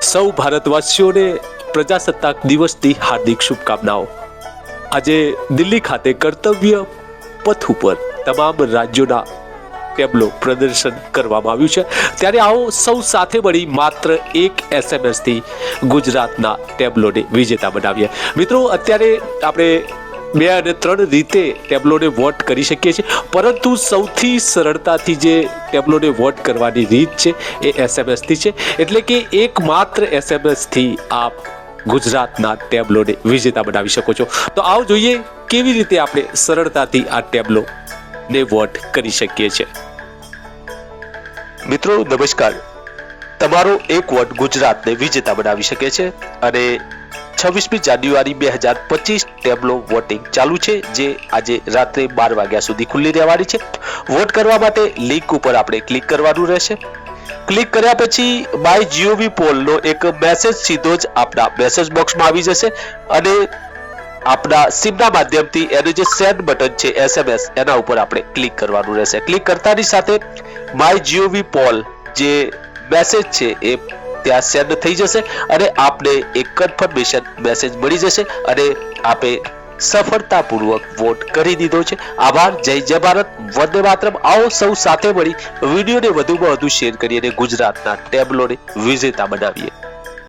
સૌ ભારતવાસીઓને પ્રજાસત્તાક દિવસની હાર્દિક શુભકામનાઓ। આજે દિલ્હી ખાતે કર્તવ્ય પથ ઉપર તમામ રાજ્યોના ટેબ્લો પ્રદર્શન કરવામાં આવ્યું છે, ત્યારે આવો સૌ સાથે મળી માત્ર એક SMS થી ગુજરાતના ટેબ્લોને વિજેતા બનાવીએ। મિત્રો, અત્યારે આપણે 2 અને 3 રીતે ટેબ્લોને વોટ કરી શકીએ છીએ, પરંતુ સૌથી સરળતાથી જે ટેબ્લોને વોટ કરવાની રીત છે એ SMS થી છે। એટલે કે એકમાત્ર SMS થી આપ ગુજરાતના ટેબ્લોને વિજેતા બનાવી શકો છો। તો આવો જોઈએ કેવી રીતે આપણે સરળતાથી આ ટેબ્લોને વોટ કરી શકીએ છીએ। મિત્રો નમસ્કાર, તમારો એક વોટ ગુજરાતને વિજેતા બનાવી શકે છે અને 26મી જાન્યુઆરી 2025 ટેબ્લો વોટિંગ ચાલુ છે, જે આજે રાત્રે 12 વાગ્યા સુધી ખુલ્લી રહેવાની છે। વોટ કરવા માટે લિંક ઉપર આપણે ક્લિક કરવાનું રહેશે। ક્લિક કર્યા પછી માય GOV પોલનો એક મેસેજ સીધો જ આપણા મેસેજ બોક્સમાં આવી જશે અને આપણા સિમના માધ્યમથી એનું જે સેન્ડ બટન છે SMS, એના ઉપર આપણે ક્લિક કરવાનું રહેશે। ક્લિક કરતાની સાથે માય GOV પોલ જે મેસેજ છે એ ત્યાં સેન્ડ થઈ જશે અને આપને એક કન્ફર્મેશન મેસેજ મળી જશે અને આપે સફળતાપૂર્વક વોટ કરી દીધો છે। આભાર। જય ભારત, વંદે માતરમ। આવો સૌ સાથે મળી વિડીયોને વધુમાં વધુ શેર કરી અને ગુજરાતના ટેબ્લોને વિજેતા બનાવીએ।